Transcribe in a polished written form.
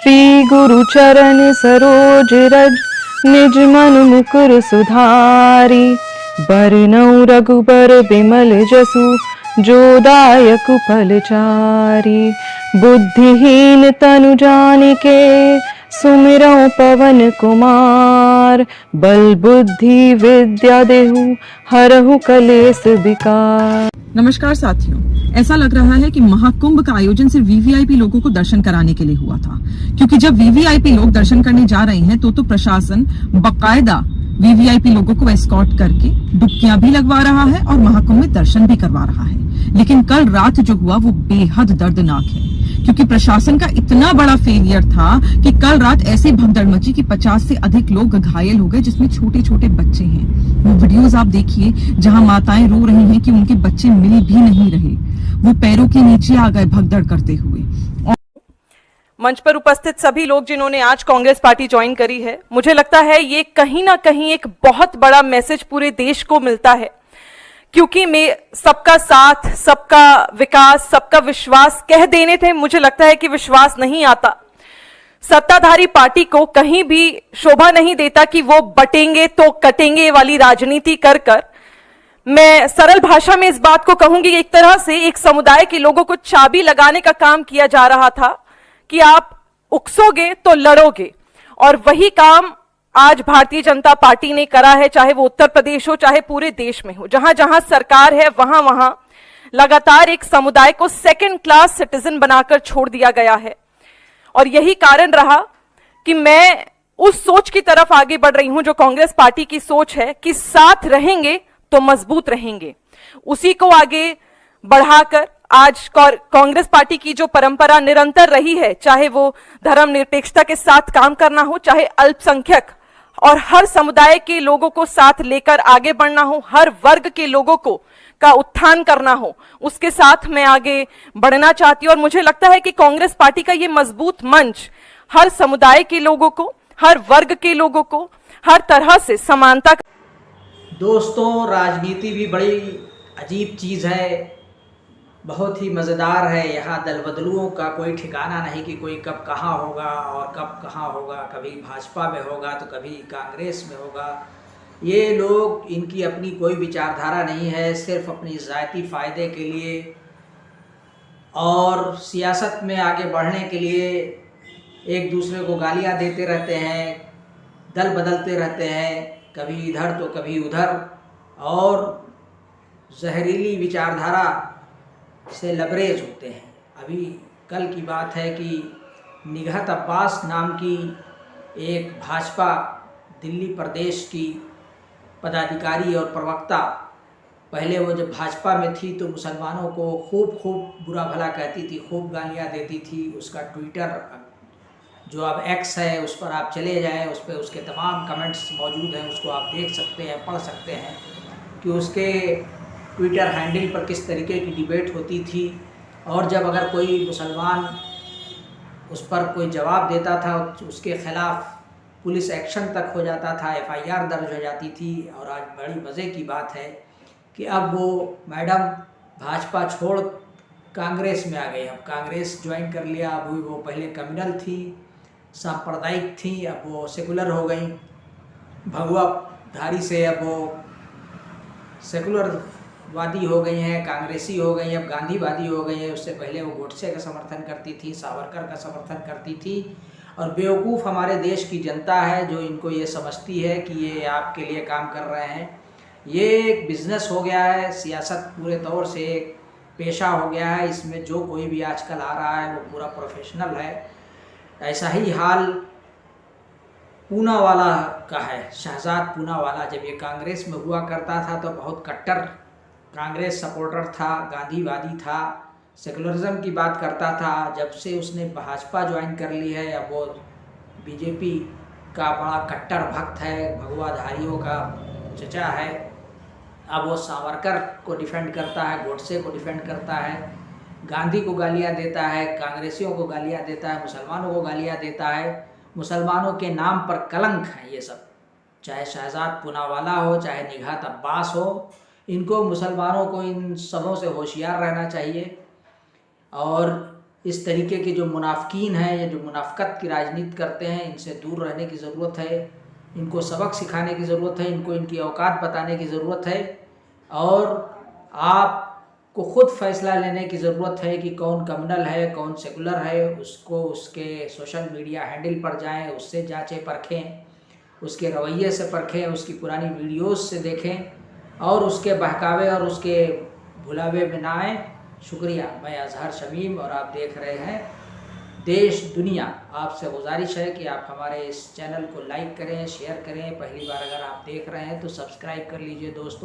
श्री गुरु चरण सरोज रज निज मन मुकुर सुधारी। बरनउँ रघुबर बिमल जसु जो दायक फलचारी। बुद्धिहीन तनु जानिके सुमिरौं पवन कुमार। बल बुद्धि विद्या देहु हरहु कलेस विकार। नमस्कार साथियों, ऐसा लग रहा है कि महाकुंभ का आयोजन सिर्फ वीवीआईपी लोगों को दर्शन कराने के लिए हुआ था, क्योंकि जब वीवीआईपी लोग दर्शन करने जा रहे हैं तो प्रशासन बकायदा वीवीआईपी लोगों को एस्कॉर्ट करके डुबकियां भी लगवा रहा है और महाकुंभ में दर्शन भी करवा रहा है। लेकिन कल रात जो हुआ वो बेहद दर्दनाक है, क्योंकि प्रशासन का इतना बड़ा फेलियर था कि कल रात ऐसी भगदड़ मची कि 50 से अधिक लोग घायल हो गए, जिसमें छोटे छोटे बच्चे हैं। वो वीडियोस आप देखिए जहां माताएं रो रही हैं कि उनके बच्चे मिल भी नहीं रहे, वो पैरों के नीचे आ गए भगदड़ करते हुए। मंच पर उपस्थित सभी लोग जिन्होंने आज कांग्रेस पार्टी ज्वाइन करी है, मुझे लगता है ये कहीं ना कहीं एक बहुत बड़ा मैसेज पूरे देश को मिलता है, क्योंकि मैं सबका साथ, सबका विकास, सबका विश्वास कह देने थे, मुझे लगता है कि विश्वास नहीं आता। सत्ताधारी पार्टी को कहीं भी शोभा नहीं देता कि वो बटेंगे तो कटेंगे वाली राजनीति कर कर। मैं सरल भाषा में इस बात को कहूंगी, एक तरह से एक समुदाय के लोगों को चाबी लगाने का काम किया जा रहा था कि आप उकसोगे तो लड़ोगे, और वही काम आज भारतीय जनता पार्टी ने करा है, चाहे वो उत्तर प्रदेश हो, चाहे पूरे देश में हो। जहां जहां सरकार है वहां वहां लगातार एक समुदाय को सेकंड क्लास सिटीजन बनाकर छोड़ दिया गया है। और यही कारण रहा कि मैं उस सोच की तरफ आगे बढ़ रही हूं जो कांग्रेस पार्टी की सोच है कि साथ रहेंगे तो मजबूत रहेंगे। उसी को आगे बढ़ाकर आज कांग्रेस पार्टी की जो परंपरा निरंतर रही है, चाहे वो धर्मनिरपेक्षता के साथ काम करना हो, चाहे अल्पसंख्यक और हर समुदाय के लोगों को साथ लेकर आगे बढ़ना हो, हर वर्ग के लोगों को का उत्थान करना हो, उसके साथ मैं आगे बढ़ना चाहती हूं। और मुझे लगता है कि कांग्रेस पार्टी का ये मजबूत मंच हर समुदाय के लोगों को, हर वर्ग के लोगों को हर तरह से समानता। दोस्तों, राजनीति भी बड़ी अजीब चीज़ है, बहुत ही मज़ेदार है। यहाँ दल बदलुओं का कोई ठिकाना नहीं कि कोई कब कहाँ होगा और कब कहाँ होगा। कभी भाजपा में होगा तो कभी कांग्रेस में होगा। ये लोग, इनकी अपनी कोई विचारधारा नहीं है, सिर्फ अपनी ज़ाती फ़ायदे के लिए और सियासत में आगे बढ़ने के लिए एक दूसरे को गालियाँ देते रहते हैं, दल बदलते रहते हैं, कभी इधर तो कभी उधर, और जहरीली विचारधारा से लबरेज होते हैं। अभी कल की बात है कि निगहत अब्बास नाम की एक भाजपा दिल्ली प्रदेश की पदाधिकारी और प्रवक्ता, पहले वो जब भाजपा में थी तो मुसलमानों को खूब बुरा भला कहती थी, खूब गालियाँ देती थी। उसका ट्विटर जो अब एक्स है उस पर आप चले जाएं, उस पर उसके तमाम कमेंट्स मौजूद हैं, उसको आप देख सकते हैं, पढ़ सकते हैं कि उसके ट्विटर हैंडल पर किस तरीके की डिबेट होती थी। और जब अगर कोई मुसलमान उस पर कोई जवाब देता था, उसके ख़िलाफ़ पुलिस एक्शन तक हो जाता था, एफआईआर दर्ज हो जाती थी। और आज बड़ी मज़े की बात है कि अब वो मैडम भाजपा छोड़ कांग्रेस में आ गई। अब कांग्रेस ज्वाइन कर लिया। अब वो पहले कम्युनल थी, सांप्रदायिक थी, अब वो सेकुलर हो गई। भगवाधारी से अब वो सेकुलर वादी हो गई हैं, कांग्रेसी हो गई हैं, अब गांधीवादी हो गई हैं। उससे पहले वो गोडसे का समर्थन करती थी, सावरकर का समर्थन करती थी। और बेवकूफ़ हमारे देश की जनता है जो इनको ये समझती है कि ये आपके लिए काम कर रहे हैं। ये एक बिज़नेस हो गया है, सियासत पूरे तौर से एक पेशा हो गया है। इसमें जो कोई भी आजकल आ रहा है वो पूरा प्रोफेशनल है। ऐसा ही हाल पूनावाला का है। शहजाद पूनावाला जब ये कांग्रेस में हुआ करता था तो बहुत कट्टर कांग्रेस सपोर्टर था, गांधीवादी था, सेकुलरिज्म की बात करता था। जब से उसने भाजपा ज्वाइन कर ली है, अब वो बीजेपी का बड़ा कट्टर भक्त है, भगवाधारियों का चचा है। अब वो सावरकर को डिफेंड करता है, गोडसे को डिफेंड करता है, गांधी को गालियाँ देता है, कांग्रेसियों को गालियाँ देता है, मुसलमानों को गालियाँ देता है। मुसलमानों के नाम पर कलंक है ये सब, चाहे शहजाद पूनावाला हो, चाहे निगहत अब्बास हो। इनको, मुसलमानों को इन सबों से होशियार रहना चाहिए। और इस तरीके के जो मुनाफिकीन हैं या जो मुनाफकत की राजनीति करते हैं, इनसे दूर रहने की ज़रूरत है। इनको सबक सिखाने की ज़रूरत है, इनको इनकी औकात बताने की ज़रूरत है और आपको ख़ुद फैसला लेने की ज़रूरत है कि कौन कम्युनल है, कौन सेकुलर है। उसको उसके सोशल मीडिया हैंडल पर जाएं, उससे जांचें परखें, उसके रवैये से परखें, उसकी पुरानी वीडियोस से देखें और उसके बहकावे और उसके भुलावे में ना आएँ। शुक्रिया। मैं अजहर शमीम और आप देख रहे हैं देश दुनिया। आपसे गुजारिश है कि आप हमारे इस चैनल को लाइक करें, शेयर करें। पहली बार अगर आप देख रहे हैं तो सब्सक्राइब कर लीजिए दोस्तों।